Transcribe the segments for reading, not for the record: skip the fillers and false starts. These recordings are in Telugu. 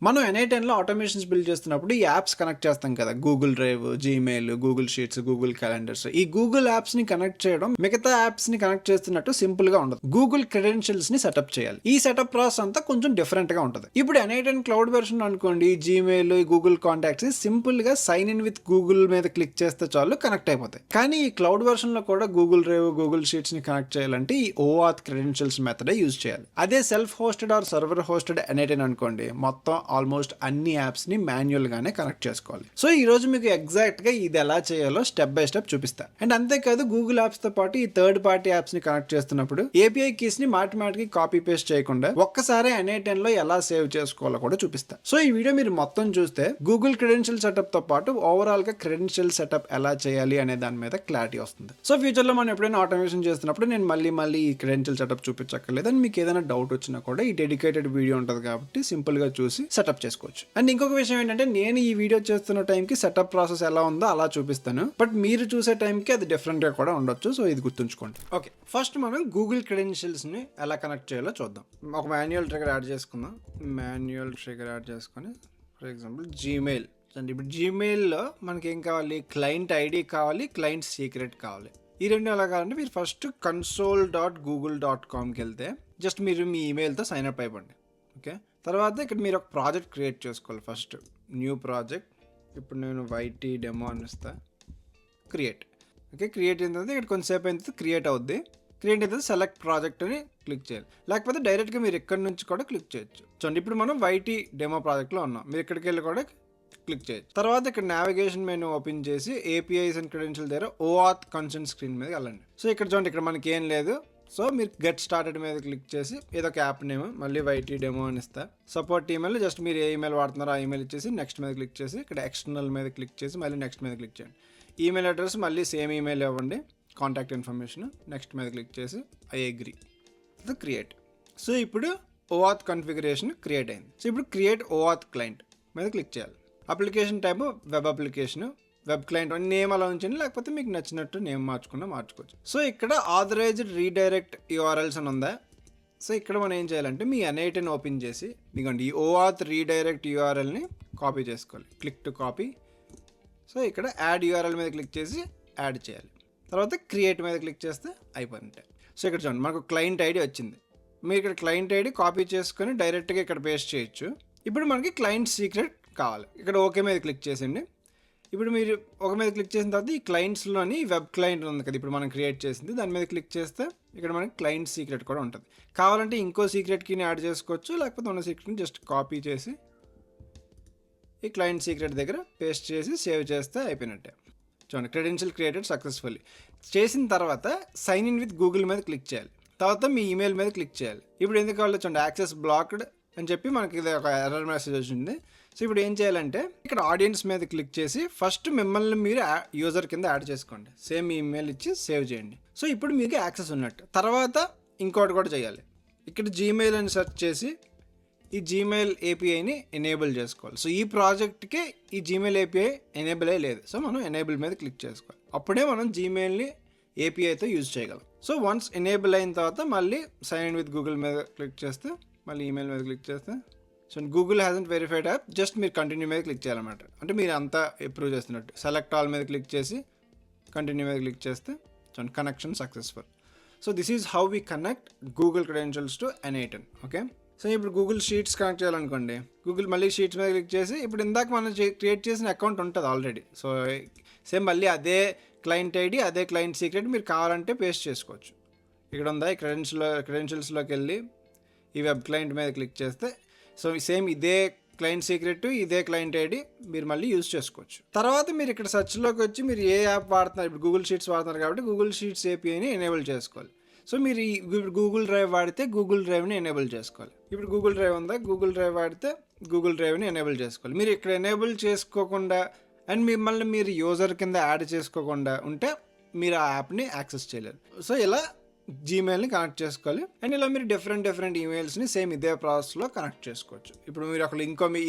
మనం NI10లో ఆటోమేషన్స్ బిల్డ్ చేస్తున్నప్పుడు ఈ యాప్స్ కనెక్ట్ చేస్తాం కదా, Google drive, Gmail, Google sheets, Google calendars. ఈ గూగుల్ యాప్స్ ని కనెక్ట్ చేయడం మిగతా యాప్స్ ని కనెక్ట్ చేస్తున్నట్టు సింపుల్ గా ఉండదు. గూగుల్ క్రెడెన్షియల్స్ ని సెటప్ చేయాలి. ఈ సెటప్ ప్రాసెస్ అంతా కొంచెం డిఫరెంట్ గా ఉంటుంది. ఇప్పుడు NI10 క్లౌడ్ వెర్షన్ అనుకోండి, జీమెయిల్, గూగుల్ కాంటాక్ట్స్ సింపుల్ గా సైన్ ఇన్ విత్ గూగుల్ మీద క్లిక్ చేస్తే చాలు కనెక్ట్ అయిపోతాయి. కానీ ఈ క్లౌడ్ వెర్షన్ లో కూడా గూగుల్ డ్రైవ్, గూగుల్ షీట్స్ ని కనెక్ట్ చేయాలంటే ఈ OAuth క్రెడెన్షియల్స్ మెథడ్ యూజ్ చేయాలి. అదే self hosted or server hosted NI10 అనుకోండి, మొత్తం ఆల్మోస్ట్ అన్ని యాప్స్ ని మాన్యువల్ గానే కనెక్ట్ చేసుకోవాలి. సో ఈ రోజు మీకు ఎగ్జాక్ట్ గా ఇది ఎలా చేయాలో స్టెప్ బై స్టెప్ చూపిస్తా. అండ్ అంతేకాదు గూగుల్ యాప్స్ తో పాటు ఈ థర్డ్ పార్టీ యాప్స్ ని కనెక్ట్ చేస్తున్నప్పుడు API కీస్ ని మాటిమాటికి కాపీ పేస్ట్ చేయకుండా ఒక్కసారి NI10 లో ఎలా సేవ్ చేసుకోవాలో కూడా చూపిస్తా. సో ఈ వీడియో మీరు మొత్తం చూస్తే గూగుల్ క్రెడెన్షియల్ సెటప్ తో పాటు ఓవరాల్ గా క్రెడెన్షియల్ సెటప్ ఎలా చేయాలి అనే దాని మీద క్లారిటీ వస్తుంది. సో ఫ్యూచర్ లో మనం ఎప్పుడైనా ఆటోమేషన్ చేస్తున్నప్పుడు నేను మళ్ళీ ఈ క్రెడెన్షియల్ సెటప్ చూపించక్కర్లేదు. అని మీకు ఏదైనా డౌట్ వచ్చినా కూడా ఈ డెడికేటెడ్ వీడియో ఉంటుంది కాబట్టి సింపుల్ గా చూసి సెటప్ చేసుకోవచ్చు. అండ్ ఇంకొక విషయం ఏంటంటే, నేను ఈ వీడియో చేస్తున్న టైంకి సెటప్ ప్రాసెస్ ఎలా ఉందో అలా చూపిస్తాను, బట్ మీరు చూసే టైంకి అది డిఫరెంట్ గా కూడా ఉండొచ్చు. సో ఇది గుర్తుంచుకోండి. ఓకే, ఫస్ట్ మనం గూగుల్ క్రెడెన్షియల్స్ ని ఎలా కనెక్ట్ చేయాలో చూద్దాం. ఒక మాన్యువల్ ట్రిగర్ యాడ్ చేసుకుందాం. మాన్యువల్ ట్రిగర్ యాడ్ చేసుకొని ఫర్ ఎగ్జాంపుల్ జీమెయిల్. ఇప్పుడు జీమెయిల్లో మనకి ఏం కావాలి? క్లయింట్ ఐడి కావాలి, క్లయింట్ సీక్రెట్ కావాలి. ఈ రెండు ఎలా కావాలంటే మీరు ఫస్ట్ console.google.comకి వెళ్తే జస్ట్ మీరు మీ ఈమెయిల్తో సైన్ అప్ అయిపోండి. ఓకే, తర్వాత ఇక్కడ మీరు ఒక ప్రాజెక్ట్ క్రియేట్ చేసుకోవాలి. First new project. ఇప్పుడు నేను YT డెమో అని ఇస్తా. క్రియేట్. ఓకే, క్రియేట్ అయిన తర్వాత ఇక్కడ కొంచెంసేపు అయిన తర్వాత క్రియేట్ అవుద్ది. క్రియేట్ అయిన తర్వాత సెలెక్ట్ ప్రాజెక్ట్ అని క్లిక్ చేయాలి. లేకపోతే డైరెక్ట్గా మీరు ఇక్కడ నుంచి కూడా క్లిక్ చేయొచ్చు. చూడండి, ఇప్పుడు మనం YT డెమో ప్రాజెక్ట్లో ఉన్నాం. మీరు ఇక్కడికి వెళ్ళి కూడా క్లిక్ చేయొచ్చు. తర్వాత ఇక్కడ నావిగేషన్ మెనూ ఓపెన్ చేసి APIs అండ్ క్రెడెన్షియల్ దగ్గర OAuth కన్సెంట్ స్క్రీన్ మీద వెళ్ళండి. సో ఇక్కడ చూడండి, ఇక్కడ మనకి ఏం లేదు. సో మీరు గెట్ స్టార్టెడ్ మీద క్లిక్ చేసి ఏదో ఒక యాప్ నేమ్ మళ్ళీ YT డెమో అని ఇస్తా. సపోర్ట్ ఈమెయిల్ జస్ట్ మీరు ఏ ఈమెయిల్ వాడుతున్నారో ఆ ఈమెయిల్ ఇచ్చేసి నెక్స్ట్ మీద క్లిక్ చేసి ఇక్కడ ఎక్స్టర్నల్ మీద క్లిక్ చేసి మళ్ళీ నెక్స్ట్ మీద క్లిక్ చేయండి. ఈమెయిల్ అడ్రస్ మళ్ళీ సేమ్ ఈమెయిల్ ఇవ్వండి, కాంటాక్ట్ ఇన్ఫర్మేషన్. నెక్స్ట్ మీద క్లిక్ చేసి ఐ అగ్రీ. అది క్రియేట్. సో ఇప్పుడు OAuth కన్ఫిగరేషన్ క్రియేట్ అయింది. సో ఇప్పుడు క్రియేట్ OAuth క్లయింట్ మీద క్లిక్ చేయాలి. Application type web application, web client name అలా ఉంచండి, లేకపోతే మీకు నచ్చినట్టు నేమ్ మార్చుకోవచ్చు. సో ఇక్కడ ఆథరైజ్డ్ రీడైరెక్ట్ URLs అని ఉందా? సో ఇక్కడ మనం ఏం చేయాలంటే మీ NI10 ఓపెన్ చేసి ఇదిగోండి ఈ OAuth రీడైరెక్ట్ URLని కాపీ చేసుకోవాలి. Click to copy. సో ఇక్కడ యాడ్ URL మీద క్లిక్ చేసి యాడ్ చేయాలి. తర్వాత క్రియేట్ మీద క్లిక్ చేస్తే అయిపోయింది. సో ఇక్కడ చూడండి, మనకు క్లయింట్ ఐడి వచ్చింది. మీరు ఇక్కడ క్లయింట్ ఐడి కాపీ చేసుకొని డైరెక్ట్గా ఇక్కడ పేస్ట్ చేయొచ్చు. ఇప్పుడు మనకి క్లయింట్ సీక్రెట్ కావాలి. ఇక్కడ ఓకే మీద క్లిక్ చేయండి. ఇప్పుడు మీరు ఒక మీద క్లిక్ చేసిన తర్వాత ఈ క్లయింట్స్లోని వెబ్ క్లయింట్ ఉంది కదా, ఇప్పుడు మనం క్రియేట్ చేసింది, దాని మీద క్లిక్ చేస్తే ఇక్కడ మనకి క్లయింట్ సీక్రెట్ కూడా ఉంటుంది. కావాలంటే ఇంకో సీక్రెట్ కీని యాడ్ చేసుకోవచ్చు, లేకపోతే ఉన్న సీక్రెట్ని జస్ట్ కాపీ చేసి ఈ క్లయింట్ సీక్రెట్ దగ్గర పేస్ట్ చేసి సేవ్ చేస్తే అయిపోయినట్టే. చూడండి, క్రెడెన్షియల్ క్రియేటెడ్ సక్సెస్ఫుల్లీ. చేసిన తర్వాత సైన్ ఇన్ విత్ గూగుల్ మీద క్లిక్ చేయాలి. తర్వాత మీ ఈమెయిల్ మీద క్లిక్ చేయాలి. ఇప్పుడు ఎందుకు కావాలో చూడండి, యాక్సెస్ బ్లాక్డ్ అని చెప్పి మనకి ఇది ఒక ఎర్రర్ మెసేజ్ వచ్చింది. సో ఇప్పుడు ఏం చేయాలంటే ఇక్కడ ఆడియన్స్ మీద క్లిక్ చేసి ఫస్ట్ మిమ్మల్ని మీరు యూజర్ కింద యాడ్ చేసుకోండి. సేమ్ ఈమెయిల్ ఇచ్చి సేవ్ చేయండి. సో ఇప్పుడు మీకు యాక్సెస్ ఉన్నట్టు. తర్వాత ఇంకోటి కూడా చేయాలి. ఇక్కడ జీమెయిల్ అని సెర్చ్ చేసి ఈ జీమెయిల్ APIని ఎనేబుల్ చేసుకోవాలి. సో ఈ ప్రాజెక్ట్కి ఈ జీమెయిల్ API ఎనేబుల్ అయ్యి లేదు. సో మనం ఎనేబుల్ మీద క్లిక్ చేసుకోవాలి. అప్పుడే మనం జీమెయిల్ని APIతో యూజ్ చేయగలం. సో వన్స్ ఎనేబుల్ అయిన తర్వాత మళ్ళీ సైన్ ఇన్ విత్ గూగుల్ మీద క్లిక్ చేస్తే మళ్ళీ ఈమెయిల్ మీద క్లిక్ చేస్తే so Google hasn't verified app, just మీరు కంటిన్యూ మీద క్లిక్ చేయాలన్నమాట. అంటే మీరు అంతా అప్రూవ్ చేస్తున్నట్టు. సెలెక్ట్ ఆల్ మీద క్లిక్ చేసి కంటిన్యూ మీద క్లిక్ చేస్తే so connection successful. So this is how we connect Google credentials to NI10. Okay, so ఇప్పుడు గూగుల్ షీట్స్ కనెక్ట్ చేయాలనుకోండి. గూగుల్ మళ్ళీ షీట్స్ మీద క్లిక్ చేసి ఇప్పుడు ఇందాక మనం క్రియేట్ చేసిన అకౌంట్ ఉంటుంది ఆల్రెడీ. సో సేమ్ మళ్ళీ అదే క్లయింట్ ఐడి, అదే క్లయింట్ సీక్రెట్ మీరు కావాలంటే పేస్ట్ చేసుకోవచ్చు. ఇక్కడ ఉందా ఈ క్రెడెన్షియల్స్లోకి వెళ్ళి ఈ వెబ్ క్లయింట్ మీద క్లిక్ చేస్తే సో సేమ్ ఇదే క్లయింట్ సీక్రెట్, ఇదే క్లయింట్ ఐడి మీరు మళ్ళీ యూజ్ చేసుకోవచ్చు. తర్వాత మీరు ఇక్కడ సెర్చ్లోకి వచ్చి మీరు ఏ యాప్ వాడుతున్నారు, ఇప్పుడు గూగుల్ షీట్స్ వాడుతున్నారు కాబట్టి గూగుల్ షీట్స్ APIని ఎనేబుల్ చేసుకోవాలి. సో మీరు ఈ గూగుల్ డ్రైవ్ వాడితే గూగుల్ డ్రైవ్ని ఎనేబుల్ చేసుకోవాలి. ఇప్పుడు గూగుల్ డ్రైవ్ ఉందా, గూగుల్ డ్రైవ్ వాడితే గూగుల్ డ్రైవ్ని ఎనేబుల్ చేసుకోవాలి. మీరు ఇక్కడ ఎనేబుల్ చేసుకోకుండా అండ్ మిమ్మల్ని మీరు యూజర్ కింద యాడ్ చేసుకోకుండా ఉంటే మీరు ఆ యాప్ని యాక్సెస్ చేయలేరు. సో ఇలా జీమెయిల్ని కనెక్ట్ చేసుకోవాలి. అండ్ ఇలా మీరు డిఫరెంట్ ఈమెయిల్స్ని సేమ్ ఇదే ప్రాసెస్లో కనెక్ట్ చేసుకోవచ్చు. ఇప్పుడు మీరు అక్కడ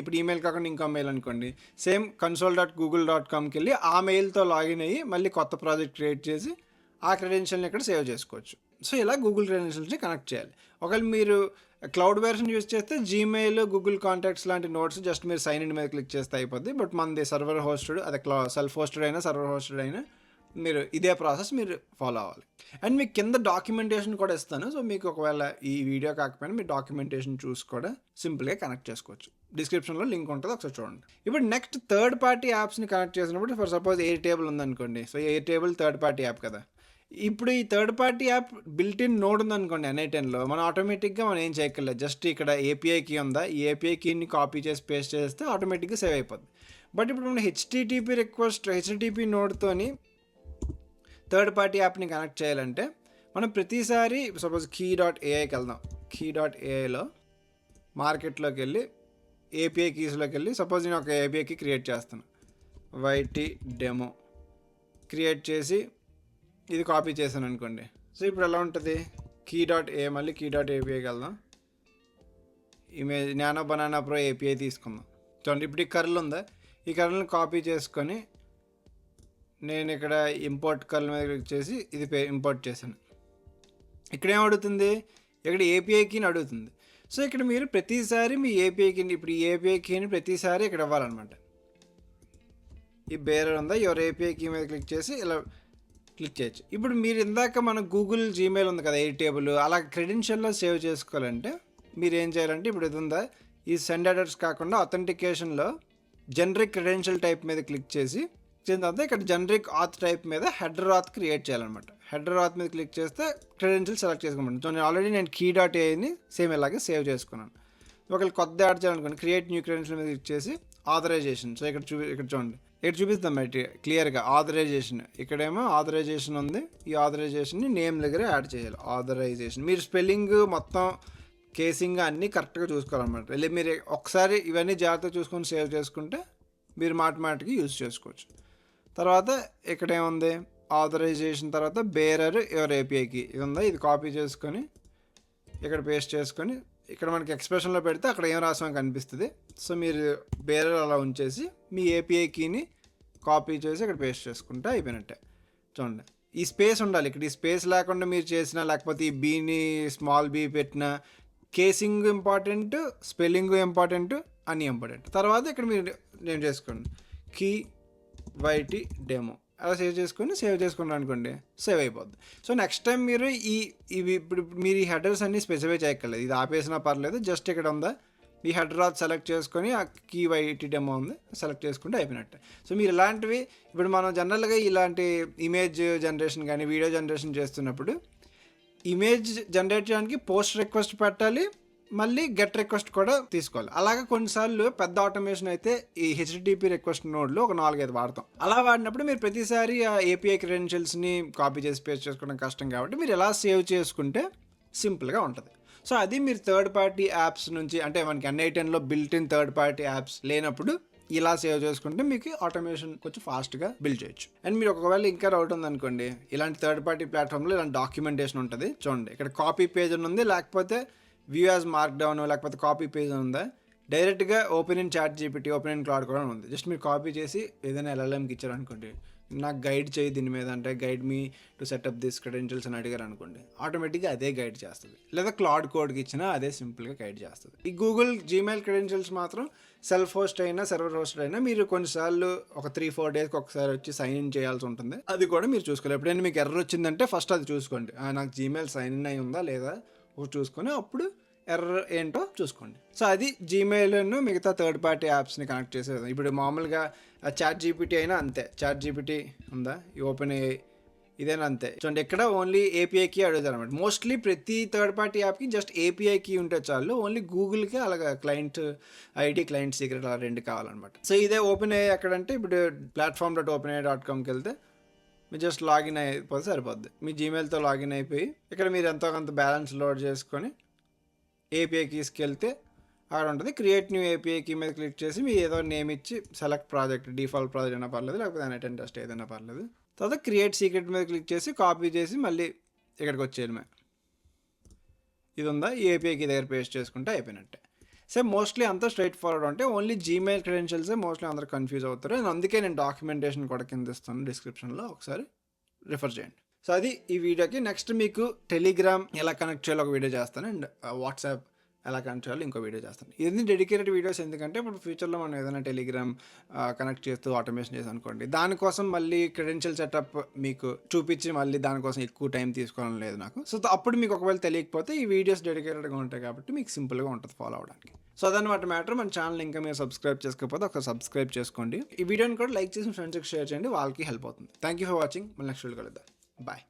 ఇప్పుడు ఈమెయిల్ కాకుండా ఇంకో మెయిల్ అనుకోండి, సేమ్ console.google.comకి వెళ్ళి ఆ మెయిల్తో లాగిన్ అయ్యి మళ్ళీ కొత్త ప్రాజెక్ట్ క్రియేట్ చేసి ఆ క్రెడెన్షియల్ని ఇక్కడ సేవ్ చేసుకోవచ్చు. సో ఇలా గూగుల్ క్రెడెన్షియల్స్ని కనెక్ట్ చేయాలి. ఒకవేళ మీరు క్లౌడ్ వెర్షన్ యూజ్ చేస్తే జీమెయిల్, గూగుల్ కాంటాక్ట్స్ లాంటి నోట్స్ జస్ట్ మీరు సైన్ ఇన్ మీద క్లిక్ చేస్తే అయిపోద్ది. బట్ మనది సర్వర్ హోస్టెడ్, అదే సెల్ఫ్ హోస్టెడ్ అయినా సర్వర్ హోస్టెడ్ అయినా మీరు ఇదే ప్రాసెస్ మీరు ఫాలో అవ్వాలి. అండ్ మీకు కింద డాక్యుమెంటేషన్ కూడా ఇస్తాను. సో మీకు ఒకవేళ ఈ వీడియో కాకపోయినా మీరు డాక్యుమెంటేషన్ చూసి కూడా సింపుల్గా కనెక్ట్ చేసుకోవచ్చు. డిస్క్రిప్షన్లో లింక్ ఉంటుంది, ఒకసారి చూడండి. ఇప్పుడు నెక్స్ట్ థర్డ్ పార్టీ యాప్స్ని కనెక్ట్ చేసినప్పుడు ఫర్ సపోజ్ ఎయిర్ టేబుల్ ఉందనుకోండి. So air table third party app కదా. ఇప్పుడు ఈ third party app built in node ఉందనుకోండి N8Nలో, మనం ఆటోమేటిక్గా మనం ఏం చేయక్కర్లేదు. జస్ట్ ఇక్కడ ఏపీఐ కీ ఉందా, ఈ ఏపీఐ కీని కాపీ చేసి పేస్ట్ చేస్తే ఆటోమేటిక్గా సేవ్ అయిపోద్ది. బట్ ఇప్పుడు మనం హెచ్టిటిపి నోడ్తోని థర్డ్ పార్టీ యాప్ని కనెక్ట్ చేయాలంటే మనం ప్రతిసారి సపోజ్ key.aiకి వెళ్దాం. key.aiలో మార్కెట్లోకి వెళ్ళి ఏపీఐ కీస్లోకి వెళ్ళి సపోజ్ నేను ఒక ఏపీఐ కీ క్రియేట్ చేస్తాను. వైటీ డెమో క్రియేట్ చేసి ఇది కాపీ చేశాను అనుకోండి. సో ఇప్పుడు ఎలా ఉంటుంది, key.ai మళ్ళీ key.apiకి వెళ్దాం. Image nano banana pro API తీసుకుందాం. చూడండి ఇప్పుడు ఈ కర్ల్ ఉందా, ఈ కర్ల్ని కాపీ చేసుకొని నేను ఇక్కడ ఇంపోర్ట్ కర్ల్ మీద క్లిక్ చేసి ఇది ఇంపోర్ట్ చేశాను. ఇక్కడ ఏమడుగుతుంది, ఇక్కడ ఏపీఐ కీని అడుగుతుంది. సో ఇక్కడ మీరు ప్రతిసారి మీ ఏపీఐ కీని, ఇప్పుడు ఈ ఏపీఐ కీని ప్రతిసారి ఇక్కడ ఇవ్వాలన్నమాట. ఈ బేరర్ ఉందా, ఎవరు ఏపీఐ కీ మీద క్లిక్ చేసి ఇలా క్లిక్ చేయొచ్చు. ఇప్పుడు మీరు ఇందాక మన గూగుల్ జీమెయిల్ ఉంది కదా, ఎయిర్ టేబుల్, అలా క్రెడెన్షియల్లో సేవ్ చేసుకోవాలంటే మీరు ఏం చేయాలంటే ఇప్పుడు ఇది ఉందా, ఈ సెండ్ అడ్రస్ కాకుండా అథెంటికేషన్లో జనరిక్ క్రెడెన్షియల్ టైప్ మీద క్లిక్ చేసి తర్వాత ఇక్కడ జనరిక్ ఆత్ టైప్ మీద హెడర్ ఆత్ క్రియేట్ చేయాలన్నమాట. హెడర్ ఆత్ మీద క్లిక్ చేస్తే క్రెడెన్షియల్ సెలెక్ట్ చేసుకోమంటాను. సో నేను ఆల్రెడీ key.aiని సేమ్ ఇలాగే సేవ్ చేసుకున్నాను. ఒకవేళ కొత్త యాడ్ చేయాలనుకోండి, క్రియేట్ న్యూ క్రెడెన్షియల్ మీద క్లిక్ చేసి ఆథరైజేషన్. సో ఇక్కడ చూడండి, ఇక్కడ చూపిస్తాం క్లియర్గా ఆథరైజేషన్. ఇక్కడేమో ఆథరైజేషన్ ఉంది, ఈ ఆథరైజేషన్ని నేమ్ దగ్గర యాడ్ చేయాలి. ఆథరైజేషన్ మీరు స్పెల్లింగ్ మొత్తం కేసింగ్ అన్నీ కరెక్ట్గా చూసుకోవాలన్నమాట. లేదా మీరు ఒకసారి ఇవన్నీ జాగ్రత్తగా చూసుకొని సేవ్ చేసుకుంటే మీరు మాటికి యూజ్ చేసుకోవచ్చు. తర్వాత ఇక్కడ ఏముంది, ఆథరైజేషన్ తర్వాత బేరర్ యువర్ ఏపీఐకి ఇది ఉందా, ఇది కాపీ చేసుకొని ఇక్కడ పేస్ట్ చేసుకొని ఇక్కడ మనకి ఎక్స్ప్రెషన్లో పెడితే అక్కడ ఏం రాసామో కనిపిస్తుంది. సో మీరు బేరర్ అలా ఉంచేసి మీ ఏపీఐ కీని కాపీ చేసి ఇక్కడ పేస్ట్ చేసుకుంటే అయిపోయినట్టే. చూడండి ఈ స్పేస్ ఉండాలి. ఇక్కడ ఈ స్పేస్ లేకుండా మీరు చేసినా, లేకపోతే ఈ బీని స్మాల్ బీ పెట్టినా, కేసింగ్ ఇంపార్టెంట్, స్పెల్లింగ్ ఇంపార్టెంట్, అన్నీ ఇంపార్టెంట్. తర్వాత ఇక్కడ మీరు ఏం చేసుకోండి, key.yt డెమో అలా సేవ్ చేసుకుని అనుకోండి, సేవ్ అయిపోద్ది. సో నెక్స్ట్ టైం మీరు ఇవి ఇప్పుడు మీరు ఈ హెడర్స్ అన్ని స్పెసిఫై చేయక్కర్లేదు, ఇది ఆపేసినా పర్లేదు. జస్ట్ ఇక్కడ ఉందా, ఈ హెడర్ ఆత్ సెలెక్ట్ చేసుకొని ఆ key.yt డెమో ఉంది సెలెక్ట్ చేసుకుంటే అయిపోయినట్టే. సో మీరు ఇలాంటివి ఇప్పుడు మనం జనరల్గా ఇలాంటి ఇమేజ్ జనరేషన్ కానీ వీడియో జనరేషన్ చేస్తున్నప్పుడు ఇమేజ్ జనరేట్ చేయడానికి పోస్ట్ రిక్వెస్ట్ పెట్టాలి, మళ్ళీ గెట్ రిక్వెస్ట్ కూడా తీసుకోవాలి. అలాగే కొన్నిసార్లు పెద్ద ఆటోమేషన్ అయితే ఈ హెచ్టిటిపి రిక్వెస్ట్ నోడ్లో ఒక 4-5 వాడతాం. అలా వాడినప్పుడు మీరు ప్రతిసారి ఆ ఏపీఐ క్రెడెన్షియల్స్ని కాపీ చేసి పేస్ట్ చేసుకోవడం కష్టం కాబట్టి మీరు ఎలా సేవ్ చేసుకుంటే సింపుల్గా ఉంటుంది. సో అది మీరు థర్డ్ పార్టీ యాప్స్ నుంచి, అంటే మనకి N8Nలో built in third party apps లేనప్పుడు ఇలా సేవ్ చేసుకుంటే మీకు ఆటోమేషన్ కొంచెం ఫాస్ట్గా బిల్డ్ చేయొచ్చు. అండ్ మీరు ఒకవేళ ఇంకా డౌట్ ఉందనుకోండి, ఇలాంటి థర్డ్ పార్టీ ప్లాట్ఫామ్లో ఇలాంటి డాక్యుమెంటేషన్ ఉంటుంది. చూడండి ఇక్కడ కాపీ పేజ్ అని ఉంది, లేకపోతే వ్యూ యాజ్ మార్క్ డౌన్, లేకపోతే కాపీ పేజ్ ఉందా, డైరెక్ట్గా open in ChatGPT, open in cloud కూడా ఉంది. జస్ట్ మీరు కాపీ చేసి ఏదైనా LLMకి ఇచ్చారనుకోండి, నాకు గైడ్ చేయి దీని మీద అంటే guide me to set up this credentials అని అడిగారు అనుకోండి, ఆటోమేటిక్గా అదే గైడ్ చేస్తుంది. లేదా క్లౌడ్ కోడ్కి ఇచ్చినా అదే సింపుల్గా గైడ్ చేస్తుంది. ఈ గూగుల్ జీమెయిల్ క్రెడెన్షియల్స్ మాత్రం సెల్ఫ్ హోస్ట్ అయినా సర్వర్ హోస్ట్ అయినా మీరు కొన్నిసార్లు ఒక 3-4 డేస్కి ఒకసారి వచ్చి సైన్ ఇన్ చేయాల్సి ఉంటుంది. అది కూడా మీరు చూసుకోవాలి. ఎప్పుడైనా మీకు ఎర్రర్ వచ్చిందంటే ఫస్ట్ అది చూసుకోండి, నాకు జీమెయిల్ సైన్ ఇన్ అయి ఉందా లేదా చూసుకొని అప్పుడు ఎర్రర్ ఏంటో చూసుకోండి. సో అది జీమెయిల్ను మిగతా థర్డ్ పార్టీ యాప్స్ని కనెక్ట్ చేసేది. ఇప్పుడు మామూలుగా ChatGPT అయినా అంతే, ChatGPT ఉందా, ఈ ఓపెన్ ఇదేనా అంతే. చూడండి ఇక్కడ ఓన్లీ ఏపీఐ కీ అడుగుతారు అనమాట. మోస్ట్లీ ప్రతి థర్డ్ పార్టీ యాప్కి జస్ట్ ఏపీఐ కీ ఉంటే చాలు. ఓన్లీ గూగుల్కి అలాగా క్లయింట్ ఐడి, క్లయింట్ సీక్రెట్ అలా 2 కావాలన్నమాట. సో ఇదే ఓపెన్ అయ్యే ఎక్కడంటే ఇప్పుడు platform.openai.comకి వెళ్తే మీరు జస్ట్ లాగిన్ అయిపోతే సరిపోద్ది. మీ జీమెయిల్తో లాగిన్ అయిపోయి ఇక్కడ మీరు ఎంతో కొంత బ్యాలెన్స్ లోడ్ చేసుకొని ఏపీఐ కీస్కి వెళ్తే అక్కడ ఉంటుంది. క్రియేట్ న్యూ ఏపీఐ కీ మీద క్లిక్ చేసి మీరు ఏదో నేమ్ ఇచ్చి సెలెక్ట్ ప్రాజెక్ట్, డిఫాల్ట్ ప్రాజెక్ట్ అయినా పర్లేదు, లేకపోతే N8N టెస్ట్ ఏదైనా పర్లేదు. తర్వాత క్రియేట్ సీక్రెట్ మీద క్లిక్ చేసి కాపీ చేసి మళ్ళీ ఇక్కడికి వచ్చేయడమే. ఇది ఉందా, ఈ ఏపీఐ కీ దగ్గర పేస్ట్ చేసుకుంటే అయిపోయినట్టే. సో మోస్ట్లీ అంతా స్ట్రైట్ ఫార్వర్డ్. అంటే ఓన్లీ జీమెయిల్ క్రెడెన్షియల్సే మోస్ట్లీ అందరూ కన్ఫ్యూజ్ అవుతారు. అండ్ అందుకే నేను డాక్యుమెంటేషన్ కూడా కింద ఇస్తాను డిస్క్రిప్షన్లో, ఒకసారి రిఫర్ చేయండి. సో అది ఈ వీడియోకి. నెక్స్ట్ మీకు టెలిగ్రామ్ ఎలా కనెక్ట్ చేయాలో ఒక వీడియో చేస్తాను, అండ్ వాట్సాప్ ఎలా కనెక్ట్ చేయాలో ఇంకో వీడియో చేస్తాను. ఇది డెడికేటెడ్ వీడియోస్ ఎందుకంటే ఇప్పుడు ఫ్యూచర్లో మనం ఏదైనా టెలిగ్రామ్ కనెక్ట్ చేస్తూ ఆటోమేషన్ చేసి అనుకోండి, దానికోసం మళ్ళీ క్రెడెన్షియల్ సెటప్ మీకు చూపించి మళ్ళీ దానికోసం ఎక్కువ టైం తీసుకోవడం లేదు నాకు. సో అప్పుడు మీకు ఒకవేళ తెలియకపోతే ఈ వీడియోస్ డెడికేటెడ్గా ఉంటాయి కాబట్టి మీకు సింపుల్గా ఉంటుంది ఫాలో అవడానికి. సో అదనమాట మ్యాటర్. మన ఛానల్ ఇంకా మీరు సబ్స్క్రైబ్ చేసుకోకపోతే ఒకసారి సబ్స్క్రైబ్ చేసుకోండి. ఈ వీడియోని కూడా లైక్ చేసి ఫ్రెండ్స్కి షేర్ చేయండి, వాళ్ళకి హెల్ప్ అవుతుంది. Thank you for watching. మళ్ళీ నెక్స్ట్ వీడియో కలుద్దాం. బాయ్.